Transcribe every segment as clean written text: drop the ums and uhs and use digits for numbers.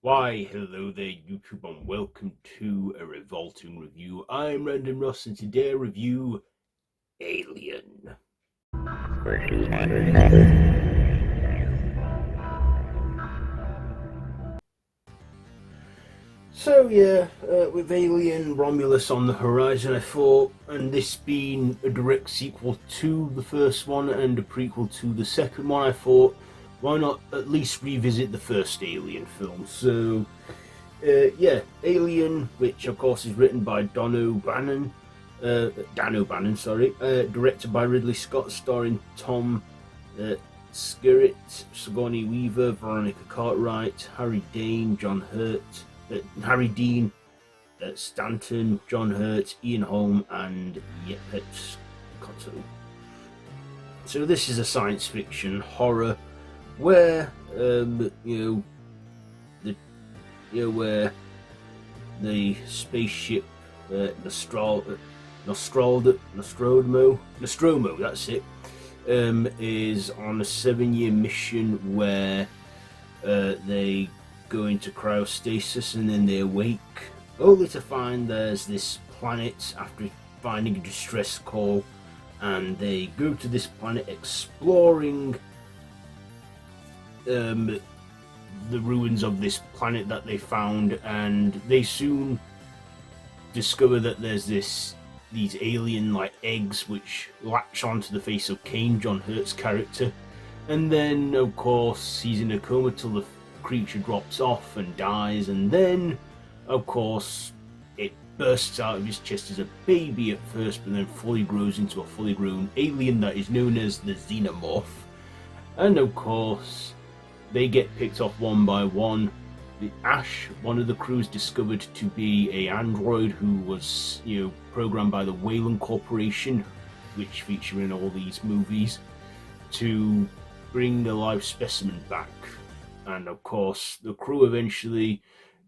Why, hello there, YouTube, and welcome to a Revolting review. I'm Random Ross, and today I review Alien. With Alien Romulus on the horizon, I thought, and this being a direct sequel to the first one and a prequel to the second one, I thought, why not at least revisit the first Alien film? Alien, which of course is written by Dan O'Bannon, directed by Ridley Scott, starring Tom Skerritt, Sigourney Weaver, Veronica Cartwright, Harry Dean Stanton, John Hurt, Ian Holm, and Yaphet Kotto. So this is a science fiction horror where where the spaceship Nostromo, that's it, is on a 7-year mission where they go into cryostasis and then they awake, only to find there's this planet after finding a distress call, and they go to this planet exploring the ruins of this planet that they found, and they soon discover that there's these alien like eggs which latch onto the face of Kane, John Hurt's character, and then of course he's in a coma till the creature drops off and dies, and then of course it bursts out of his chest as a baby at first, but then fully grows into a fully grown alien that is known as the Xenomorph. And of course they get picked off one by one. The Ash, one of the crew, is discovered to be a android who was, programmed by the Weyland Corporation, which feature in all these movies, to bring a live specimen back. And of course, the crew eventually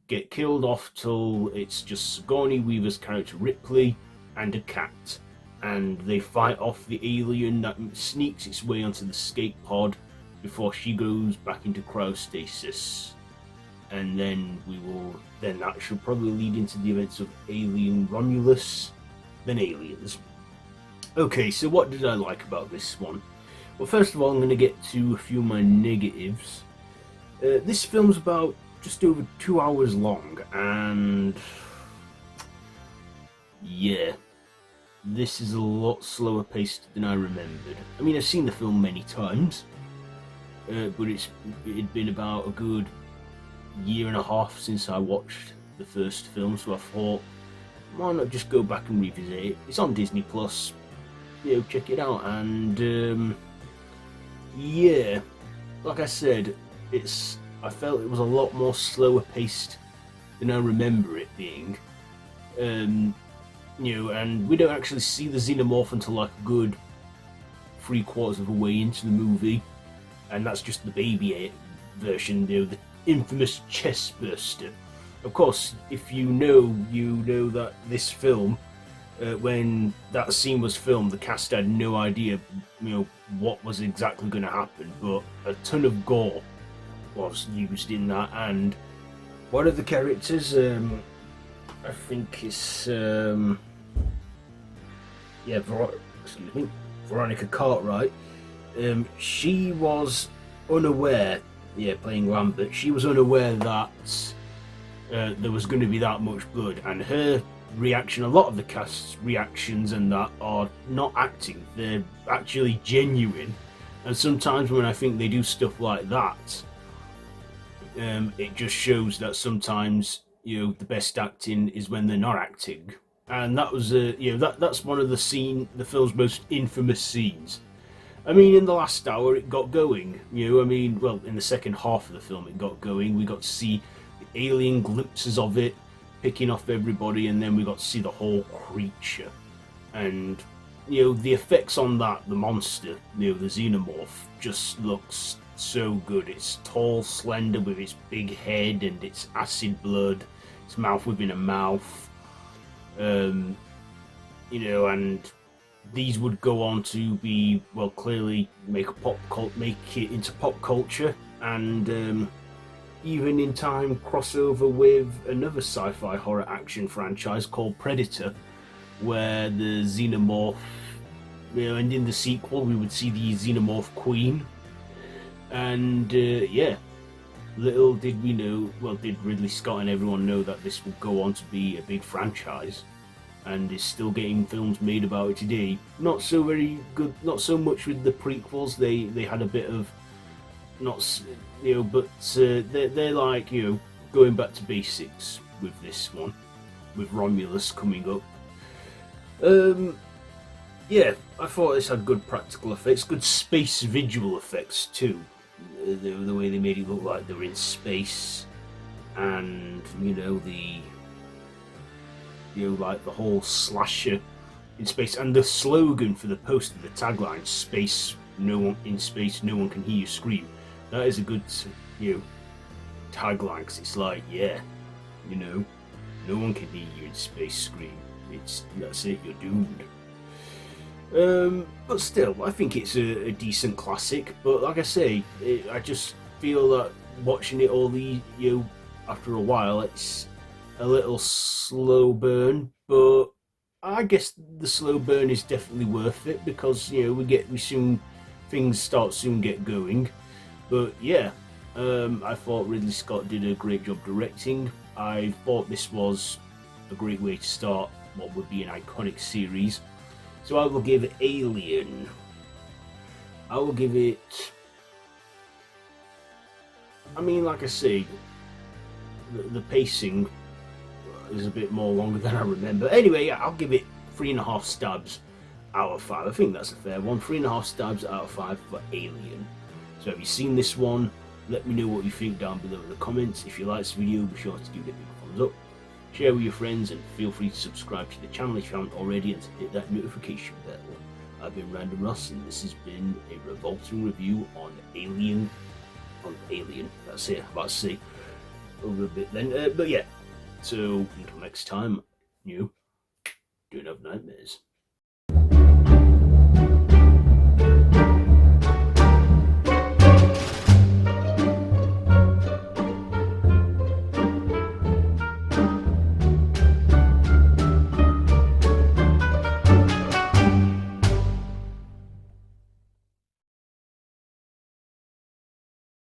get killed off till it's just Sigourney Weaver's character Ripley and a cat, and they fight off the alien that sneaks its way onto the escape pod before she goes back into cryostasis. And then that should probably lead into the events of Alien Romulus, then Aliens. Okay, so what did I like about this one? Well, first of all, I'm going to get to a few of my negatives. This film's about just over 2 hours long, and yeah, this is a lot slower paced than I remembered. I mean, I've seen the film many times, but it'd been about a good year and a half since I watched the first film, so I thought, why not just go back and revisit it? It's on Disney Plus, check it out. And like I said, I felt it was a lot more slower paced than I remember it being. And we don't actually see the Xenomorph until like a good 3/4 of the way into the movie, and that's just the baby version, the infamous chest burster. Of course, if you know that this film, when that scene was filmed, the cast had no idea, what was exactly going to happen, but a ton of gore was used in that. And one of the characters, I think it's Veronica Cartwright. She was unaware, playing Lambert. She was unaware that there was going to be that much blood, and her reaction, a lot of the cast's reactions and that, are not acting, they're actually genuine. And sometimes when I think they do stuff like that, it just shows that sometimes the best acting is when they're not acting. And that was that's one of the film's most infamous scenes. I mean, in the last hour it got going, in the second half of the film it got going. We got to see the alien glimpses of it picking off everybody, and then we got to see the whole creature. And the effects on that, the monster, the Xenomorph, just looks so good. It's tall, slender, with its big head and its acid blood, its mouth within a mouth. And these would go on to be, clearly make it into pop culture. And even in time crossover with another sci-fi horror action franchise called Predator, where the xenomorph, and in the sequel we would see the xenomorph queen. And yeah, little did we know, well, did Ridley Scott and everyone know that this would go on to be a big franchise, and is still getting films made about it today. Not so very good, not so much with the prequels. They had a bit of, not, but they're like, going back to basics with this one, with Romulus coming up. Yeah, I thought this had good practical effects, good space visual effects too. The way they made it look like they were in space, and like the whole slasher in space, and the slogan for the poster, the tagline, "Space, no one in space, no one can hear you scream." That is a good, tagline, because it's like, yeah, no one can hear you in space scream. That's it, you're doomed. But still, I think it's a decent classic. But like I say, I just feel that watching it all after a while, it's a little slow burn. But I guess the slow burn is definitely worth it, because things start soon get going. But yeah, I thought Ridley Scott did a great job directing. I thought this was a great way to start what would be an iconic series. So I will give Alien, I will give it, like I say, the pacing is a bit more longer than I remember. Anyway, yeah, I'll give it 3.5 stabs out of 5. I think that's a fair one. 3.5 stabs out of 5 for Alien. So have you seen this one? Let me know what you think down below in the comments. If you like this video, be sure to give it a big thumbs up. Share with your friends, and feel free to subscribe to the channel if you haven't already, and to hit that notification bell. I've been Random Ross, and this has been a revolting review on Alien. That's it. I'm about to say over a bit then. But yeah, so until next time, don't have nightmares.